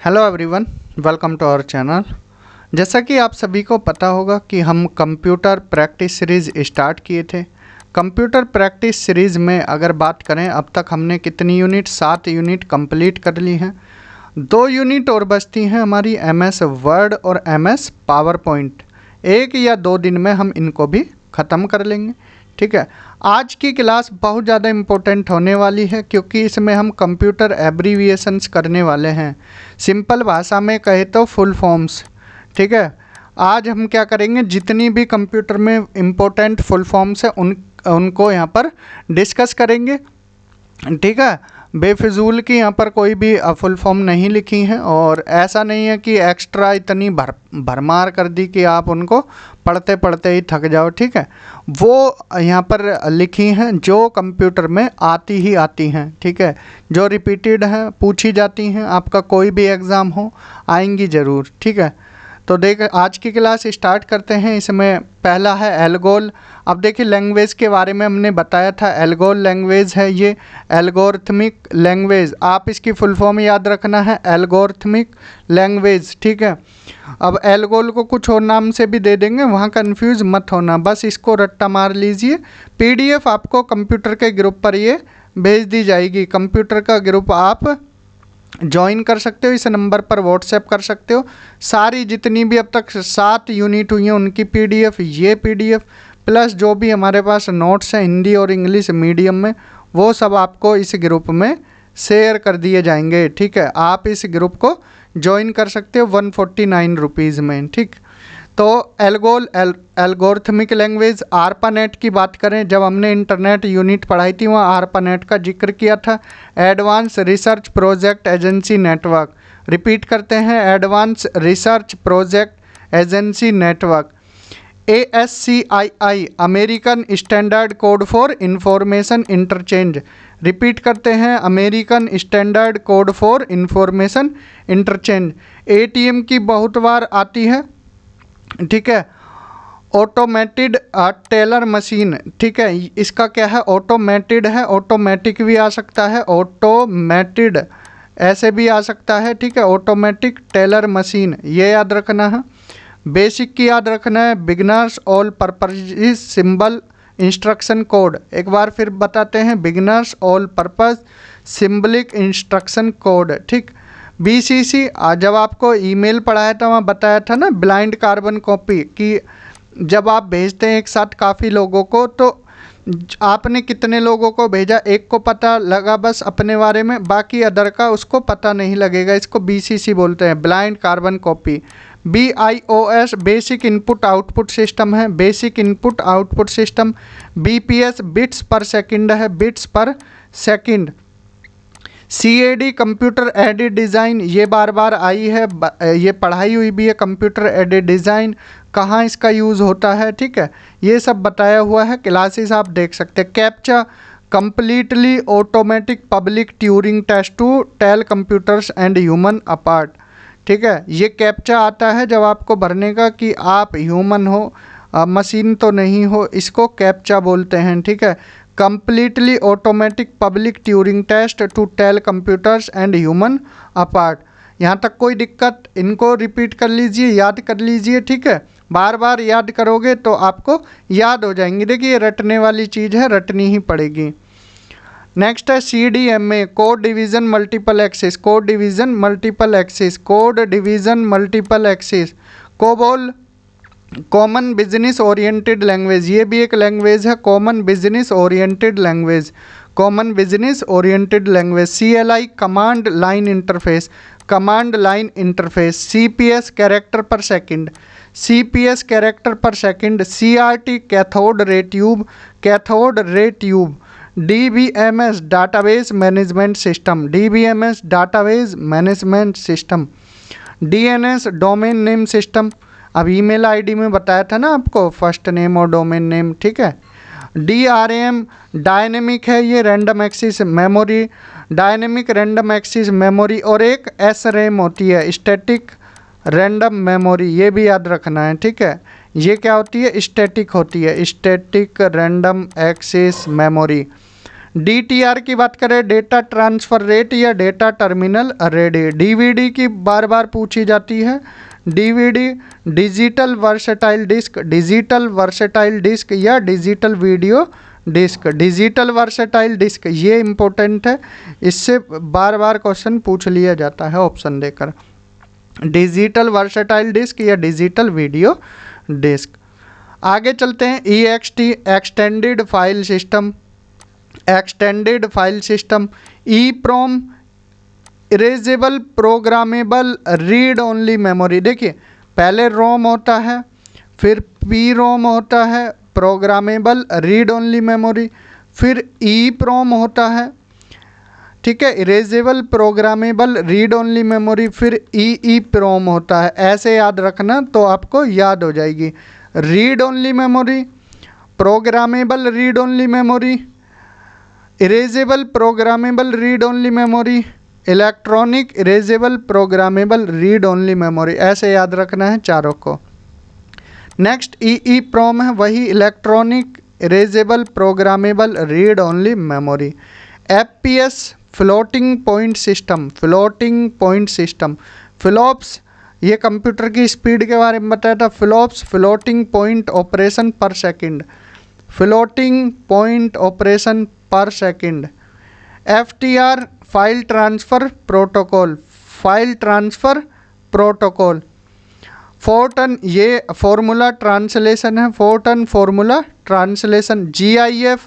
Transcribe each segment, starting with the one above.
Hello everyone, welcome to our channel. जैसा कि आप सभी को पता होगा कि हम कंप्यूटर प्रैक्टिस सीरीज़ स्टार्ट किए थे। कंप्यूटर प्रैक्टिस सीरीज़ में अगर बात करें, अब तक हमने कितनी यूनिट 7 यूनिट कंप्लीट कर ली हैं। 2 यूनिट और बचती हैं हमारी MS वर्ड और MS पावर पॉइंट। 1 या 2 दिन में हम इनको भी ख़त्म कर लेंगे। ठीक है, आज की क्लास बहुत ज़्यादा इम्पोर्टेंट होने वाली है क्योंकि इसमें हम कंप्यूटर एब्रीविएशंस करने वाले हैं। सिंपल भाषा में कहे तो फुल फॉर्म्स। ठीक है, आज हम क्या करेंगे, जितनी भी कंप्यूटर में इम्पोर्टेंट फुल फॉर्म्स है उनको यहाँ पर डिस्कस करेंगे। ठीक है, बेफिजूल की यहाँ पर कोई भी फुल फॉर्म नहीं लिखी हैं और ऐसा नहीं है कि एक्स्ट्रा इतनी भरमार कर दी कि आप उनको पढ़ते पढ़ते ही थक जाओ। ठीक है, वो यहाँ पर लिखी हैं जो कंप्यूटर में आती ही आती हैं। ठीक है, जो रिपीटेड हैं, पूछी जाती हैं, आपका कोई भी एग्ज़ाम हो आएंगी ज़रूर। ठीक है, तो देख आज की क्लास स्टार्ट करते हैं। इसमें पहला है एल्गोल। अब देखिए, लैंग्वेज के बारे में हमने बताया था। एल्गोल लैंग्वेज है ये, एल्गोरिथमिक लैंग्वेज। आप इसकी फुल फॉर्म याद रखना है, एल्गोरिथमिक लैंग्वेज। ठीक है, अब एल्गोल को कुछ और नाम से भी दे देंगे, वहाँ कंफ्यूज मत होना, बस इसको रट्टा मार लीजिए। PDF आपको कंप्यूटर के ग्रुप पर ये भेज दी जाएगी। कंप्यूटर का ग्रुप आप ज्वाइन कर सकते हो, इस नंबर पर व्हाट्सएप कर सकते हो। सारी जितनी भी अब तक 7 यूनिट हुई हैं उनकी PDF, ये PDF प्लस जो भी हमारे पास नोट्स हैं हिंदी और इंग्लिश मीडियम में, वो सब आपको इस ग्रुप में शेयर कर दिए जाएंगे। ठीक है, आप इस ग्रुप को ज्वाइन कर सकते हो 149 रुपीज़ में। ठीक, तो एल्गोरिथमिक लैंग्वेज। ARPANET की बात करें, जब हमने इंटरनेट यूनिट पढ़ाई थी वहाँ ARPANET का जिक्र किया था। Advance research project agency network. Repeat करते हैं, advance research project agency network. ASCII American standard code for information interchange. Repeat करते हैं, American standard code for information interchange. ATM की बहुत बार आती है। ठीक है, ऑटोमेटेड टेलर मशीन। ठीक है, इसका क्या है, ऑटोमेटेड है, ऑटोमेटिक भी आ सकता है, ऑटोमेटेड ऐसे भी आ सकता है। ठीक है, ऑटोमेटिक टेलर मशीन, ये याद रखना है। बेसिक की याद रखना है, beginners all purpose symbol instruction code. एक बार फिर बताते हैं, beginners all purpose symbolic instruction code. ठीक, BCC जब आपको ईमेल पढ़ाया था वहाँ बताया था ना, ब्लाइंड कार्बन कॉपी, कि जब आप भेजते हैं एक साथ काफ़ी लोगों को तो आपने कितने लोगों को भेजा, एक को पता लगा बस अपने बारे में, बाकी अदर का उसको पता नहीं लगेगा। इसको BCC बोलते हैं, blind carbon copy. BIOS basic input output system है, basic input output system. BPS bits per second है, bits per second. CAD computer aided design, ये बार बार आई है, ये पढ़ाई हुई भी है। कंप्यूटर एडेड डिज़ाइन कहाँ इसका यूज़ होता है, ठीक है, ये सब बताया हुआ है, क्लासेस आप देख सकते हैं। Captcha completely automatic public Turing test to tell computers and human apart. ठीक है, ये कैप्चा आता है जब आपको भरने का कि आप ह्यूमन हो, मशीन तो नहीं हो, इसको कैप्चा बोलते हैं। ठीक है, completely automatic public Turing test to tell computers and human apart. यहाँ तक कोई दिक्कत, इनको रिपीट कर लीजिए, याद कर लीजिए। ठीक है, बार बार याद करोगे तो आपको याद हो जाएंगी। देखिए, रटने वाली चीज़ है, रटनी ही पड़ेगी। नेक्स्ट है CDMA, code division multiple access. Code division multiple access, code division multiple access. COBOL common business oriented language, ये भी एक लैंग्वेज है, common business oriented language, common business oriented language. CLI command line interface, command line interface. CPS character per second, CPS character per second. CRT cathode ray tube, cathode ray tube. DBMS database management system, DBMS database management system. DNS domain name system, अब email ID में बताया था ना आपको, first name और domain name. ठीक है, DRAM dynamic है, ये random access memory, dynamic random access memory. और एक SRAM होती है, स्टैटिक रैंडम मेमोरी, ये भी याद रखना है। ठीक है, ये क्या होती है, स्टैटिक होती है, static random access memory. DTR की बात करें, डेटा ट्रांसफ़र रेट या डेटा टर्मिनल रेडी। DVD की बार बार पूछी जाती है। DVD digital versatile disc, digital versatile disc या digital video disc. Digital versatile disc ये इम्पोर्टेंट है, इससे बार बार क्वेश्चन पूछ लिया जाता है ऑप्शन देकर। डिजिटल वर्सेटाइल डिस्क या डिजिटल वीडियो डिस्क। आगे चलते हैं। EXT extended file system, extended file system. EEPROM erasable programmable read only memory. देखिए पहले रोम होता है, फिर PROM होता है प्रोग्रामेबल रीड ओनली मेमोरी, फिर EEPROM होता है, ठीक है, erasable programmable read only memory, फिर EEPROM होता है। ऐसे याद रखना तो आपको याद हो जाएगी। Read only memory, programmable read only memory, erasable programmable read only memory, electronic erasable programmable read only memory. ऐसे याद रखना है चारों को। नेक्स्ट EEPROM है, वही electronic erasable programmable read only memory. FPS floating point system, floating point system. Flops ये computer की स्पीड के बारे में बताया था। फ्लॉप्स फ्लोटिंग पॉइंट ऑपरेशन पर सेकंड, फ्लोटिंग पॉइंट ऑपरेशन पर second. FTR file transfer protocol, file transfer protocol. Fortran ये फॉर्मूला ट्रांसलेशन है, Fortran formula translation. GIF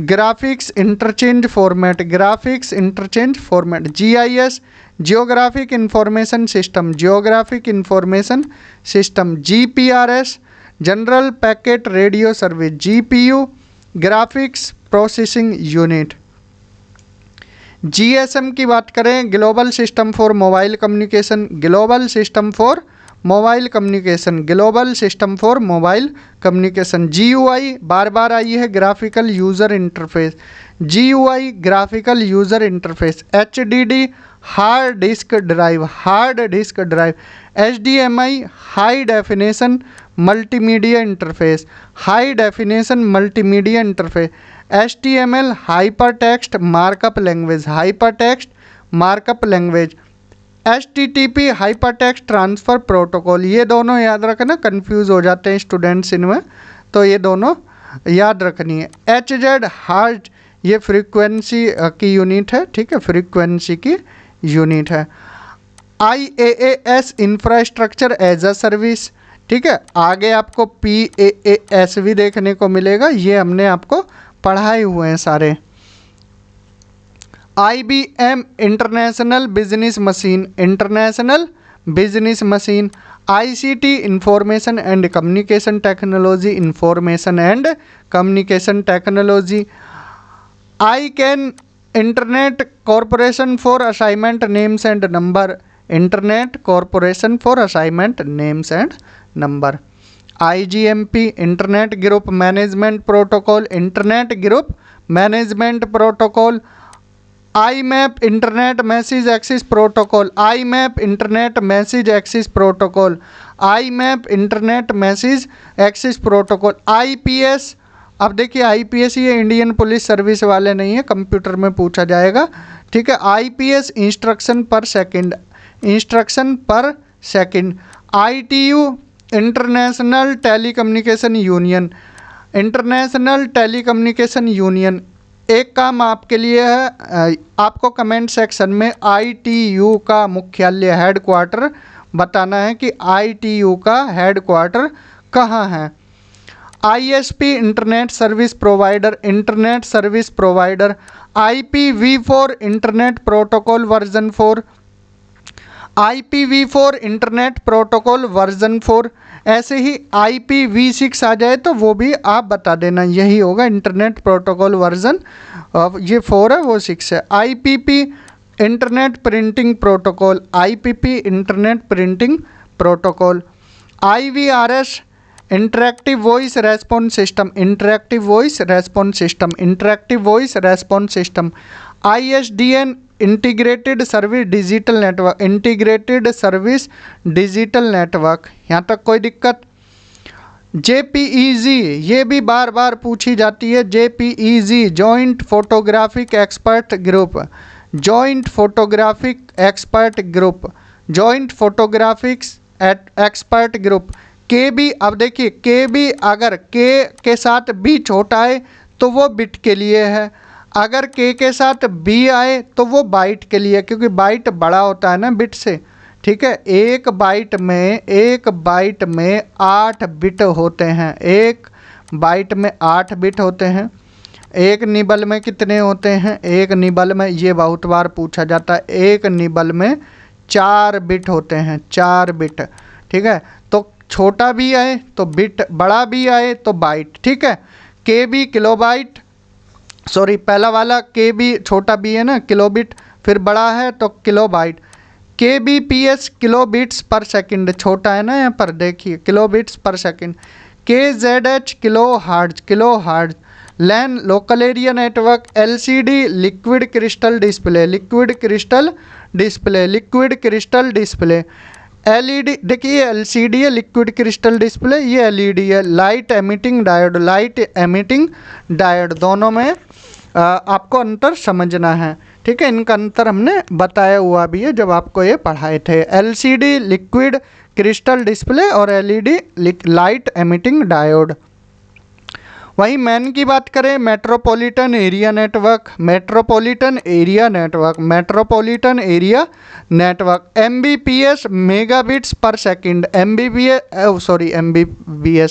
graphics interchange format, graphics interchange format. GIS geographic information system, geographic information system. GPRS general packet radio service. GPU graphics processing unit. GSM की बात करें, global system for mobile communication, global system for mobile communication, global system for mobile communication. GUI बार बार आई है, graphical user interface. GUI graphical user interface. HDD hard disk drive, hard disk drive. HDMI high definition multimedia interface, high definition multimedia interface. HTML hyper text markup language, hyper text markup language. HTTP hyper text transfer protocol. ये दोनों याद रखना, confuse हो जाते हैं students इनमें, तो ये दोनों याद रखनी है। HZ हार्ट ये फ्रीक्वेंसी की यूनिट है, ठीक है, फ्रीक्वेंसी की यूनिट है। IaaS infrastructure as a service, ठीक है। आगे आपको PaaS भी देखने को मिलेगा, ये हमने आपको पढ़ाए हुए हैं सारे। IBM international business machine, international business machine. ICT information and communication technology, information and communication technology. ICANN internet corporation for assignment names and number, internet corporation for assignment names and number. IGMP internet group management protocol, internet group management protocol. IMAP internet message access protocol, IMAP internet message access protocol, IMAP internet message access protocol. IPS, अब देखिए IPS ये Indian police service वाले नहीं है, computer में पूछा जाएगा, ठीक है। IPS इंस्ट्रक्शन पर सेकंड, इंस्ट्रक्शन पर second. ITU international telecommunication union, international telecommunication union. एक काम आपके लिए है, आपको कमेंट सेक्शन में ITU का मुख्यालय हेडक्वार्टर बताना है कि ITU का हेडक्वार्टर कहाँ है। ISP internet service provider, internet service provider. IPv4 internet protocol version 4, IPv4 internet protocol version 4। ऐसे ही IPv6 आ जाए तो वो भी आप बता देना, यही होगा इंटरनेट प्रोटोकॉल वर्जन, ये 4 है वो 6 है। IPP internet printing protocol, IPP internet printing protocol. IVRS interactive voice response system, interactive voice response system, interactive voice response system. ISDN integrated service digital network, integrated service digital network. यहाँ तक कोई दिक्कत? JPEG, ये भी बार बार पूछी जाती है। JPEG joint photographic expert group, joint photographic expert group, joint photographics expert group. KB, अब देखिए KB अगर के साथ B छोटा है तो वो बिट के लिए है, अगर के साथ B आए तो वो बाइट के लिए, क्योंकि बाइट बड़ा होता है ना बिट से। ठीक है, एक बाइट में 8 बिट होते हैं, एक बाइट में 8 बिट होते हैं। एक निबल में कितने होते हैं? एक निबल में, ये बहुत बार पूछा जाता है, एक निबल में 4 बिट होते हैं, 4 बिट। ठीक है, तो छोटा भी आए तो बिट, बड़ा भी आए तो बाइट। ठीक है, KB किलोबाइट, सॉरी पहला वाला KB छोटा भी है ना, किलोबिट, फिर बड़ा है तो kilobyte. KBPS kilobits per second, छोटा है ना यहाँ पर देखिए, kilobits per second. KZH kilo hertz, kilo hertz. LAN local area network. LCD liquid crystal display, liquid crystal display, liquid crystal display. LED देखिए, LCD है लिक्विड क्रिस्टल डिस्प्ले, ये LED है light emitting diode, light emitting diode. दोनों में आपको अंतर समझना है। ठीक है, इनका अंतर हमने बताया हुआ भी है जब आपको ये पढ़ाए थे। LCD लिक्विड क्रिस्टल डिस्प्ले और LED लाइट एमिटिंग डायोड। वहीं मैन की बात करें, metropolitan area network, metropolitan area network, metropolitan area network. MBPS megabits per second, MBPS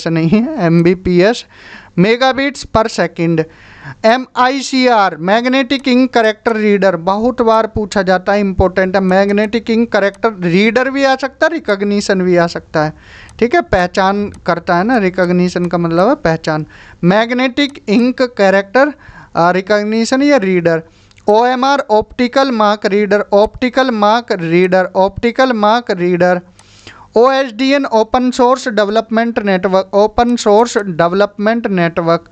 नहीं है, MBPS megabits per second. MICR magnetic ink character reader, बहुत बार पूछा जाता है, इंपॉर्टेंट है। मैग्नेटिक इंक करेक्टर रीडर भी आ सकता है, रिकॉग्निशन भी आ सकता है। ठीक है, पहचान करता है ना, रिकॉग्निशन का मतलब है पहचान। मैग्नेटिक इंक कैरेक्टर रिकॉग्निशन या reader. OMR optical mark reader, optical mark reader, optical mark reader. OSDN open source development network, open source development network.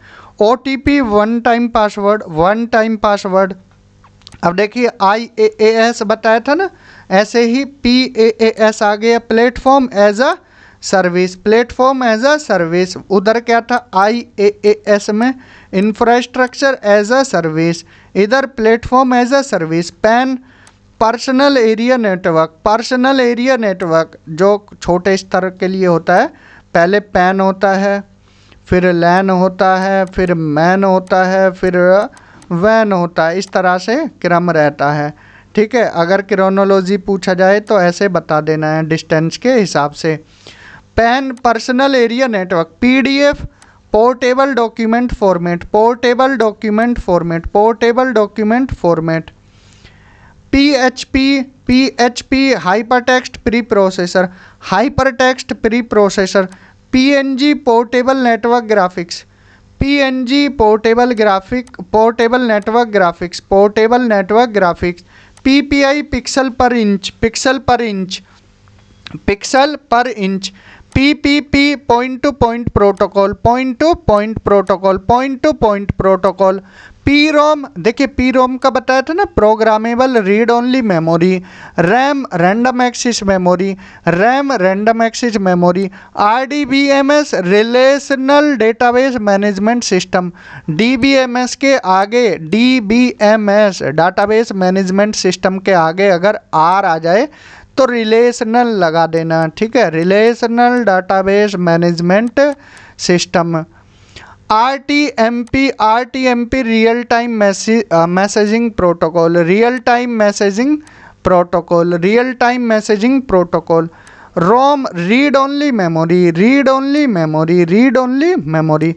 OTP one time password, one time password. अब देखिए IaaS बताया था ना, ऐसे ही PaaS आ गया, platform as a service, platform as a service. उधर क्या था IaaS में? इंफ्रास्ट्रक्चर एज अ सर्विस, इधर platform as a service. PAN personal area network, personal area network जो छोटे स्तर के लिए होता है, पहले पैन होता है, फिर LAN होता है, फिर मैन होता है, फिर वैन होता है, इस तरह से क्रम रहता है। ठीक है, अगर क्रोनोलॉजी पूछा जाए तो ऐसे बता देना है डिस्टेंस के हिसाब से। Pan personal area network. PDF portable document format, portable document format, portable document format. PHP hypertext pre processor, hypertext pre processor. PNG portable network graphics, PNG portable graphic, portable network graphics, portable network graphics. PPI pixel पर inch, pixel पर inch, pixel पर inch. PPP point two point protocol, point two point protocol, point two point protocol. PROM देखिए, PROM का बताया था ना, programmable read only memory. RAM random access memory, RAM random access memory. RDBMS relational database management system, DBMS के आगे, DBMS database management system के आगे अगर R आ जाए तो रिलेशनल लगा देना। ठीक है, relational database management system. RTMP real time messaging protocol, real time messaging protocol, real time messaging protocol. ROM read only memory, read only memory, read only memory.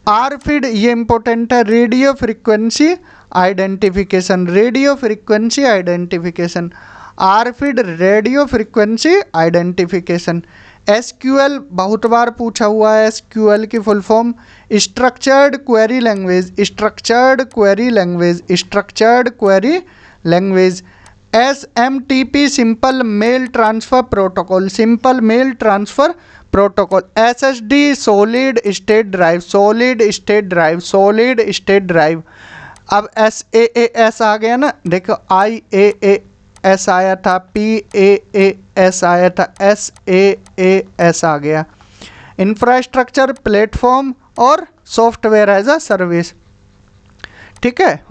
RFID ये इंपॉर्टेंट है, radio frequency identification, radio frequency identification. RFID radio frequency identification. SQL बहुत बार पूछा हुआ है, SQL की full form structured query language, structured query language, structured query language. SMTP simple mail transfer protocol, simple mail transfer protocol. SSD solid state drive, solid state drive, solid state drive. अब SaaS आ गया ना, देखो IaaS आया था, PaaS आया था, SaaS आ गया। इंफ्रास्ट्रक्चर, प्लेटफॉर्म और सॉफ्टवेयर एज अ सर्विस। ठीक है,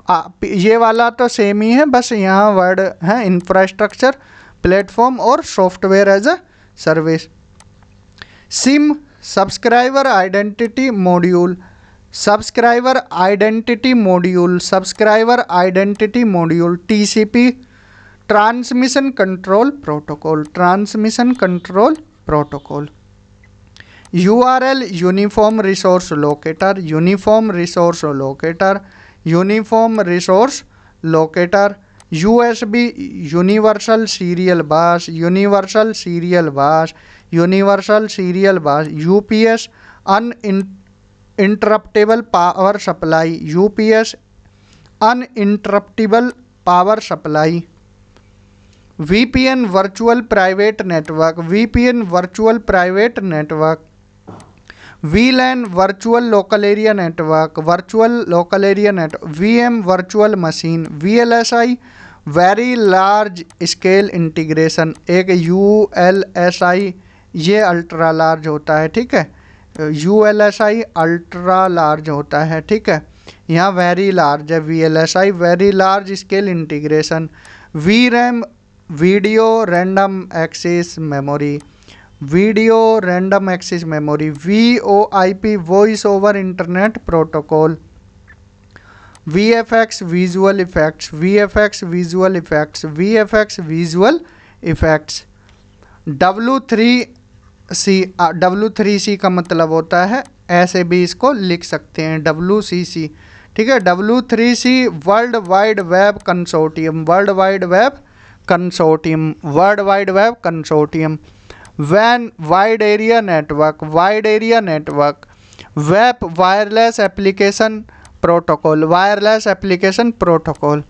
ये वाला तो सेम ही है, बस यहाँ वर्ड है इंफ्रास्ट्रक्चर, प्लेटफॉर्म और software as a service. SIM, subscriber identity module, subscriber identity module, subscriber identity module. TCP, transmission control protocol, transmission control protocol. URL, uniform resource locator, uniform resource locator, uniform resource locator. USB, universal serial bus, universal serial bus, universal serial bus. UPS, uninterruptible power supply, UPS uninterruptible power supply. VPN, virtual private network, VPN virtual private network. VLAN, virtual local area network, virtual local area network. VM, virtual machine. VLSI, very large scale integration. एक ULSI ये ultra large होता है, ठीक है, ULSI ultra large होता है, ठीक है, यहाँ वेरी लार्ज है VLSI, very large scale integration. VRAM, video random access memory, video random access memory. VoIP, voice over internet protocol. VFX, visual effects, VFX visual effects, VFX visual effects. W3C, W3C का मतलब होता है, ऐसे भी इसको लिख सकते हैं WCC, ठीक है। W3C world wide web consortium, world wide web consortium, world wide web consortium. वैन, wide area network, wide area network. वेब, wireless application protocol, wireless application protocol.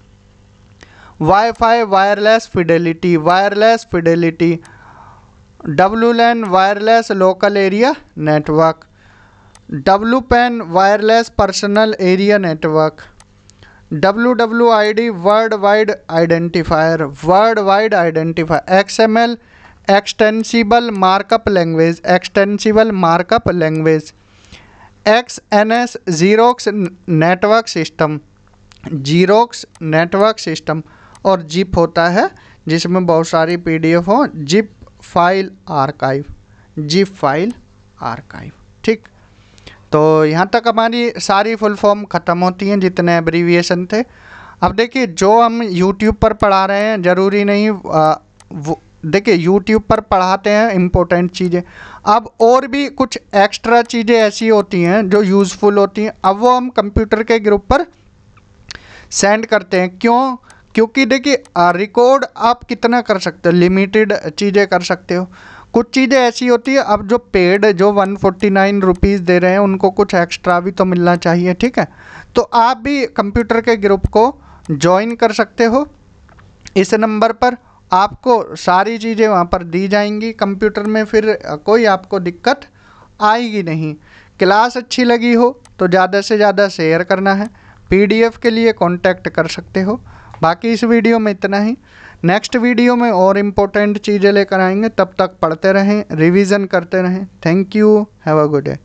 Wifi, wireless fidelity, wireless fidelity. WLAN, wireless local area network. WPAN, wireless personal area network. WWID, world wide identifier, world wide identifier. XML, extensible markup language, extensible markup language. XNS, Xerox network system, Xerox network system. और zip होता है जिसमें बहुत सारी PDF हो, zip file archive, zip file archive, ठीक। तो यहाँ तक हमारी सारी फुल फॉर्म ख़त्म होती हैं जितने एब्रीविएशन थे। अब देखिए जो हम YouTube पर पढ़ा रहे हैं ज़रूरी नहीं देखिए YouTube पर पढ़ाते हैं इम्पोर्टेंट चीज़ें, अब और भी कुछ एक्स्ट्रा चीज़ें ऐसी होती हैं जो यूज़फुल होती हैं, अब वो हम कंप्यूटर के ग्रुप पर सेंड करते हैं। क्यों? क्योंकि देखिए रिकॉर्ड आप कितना कर सकते हो, लिमिटेड चीज़ें कर सकते हो। कुछ चीज़ें ऐसी होती है, अब जो पेड जो 149 रुपीज़ दे रहे हैं उनको कुछ एक्स्ट्रा भी तो मिलना चाहिए, ठीक है। तो आप भी कंप्यूटर के ग्रुप को ज्वाइन कर सकते हो, इस नंबर पर आपको सारी चीज़ें वहाँ पर दी जाएंगी कंप्यूटर में, फिर कोई आपको दिक्कत आएगी नहीं। क्लास अच्छी लगी हो तो ज़्यादा से ज़्यादा शेयर करना है, PDF के लिए कांटेक्ट कर सकते हो। बाकी इस वीडियो में इतना ही, नेक्स्ट वीडियो में और इम्पोर्टेंट चीज़ें लेकर आएंगे, तब तक पढ़ते रहें, रिवीजन करते रहें। Thank you, have a good day.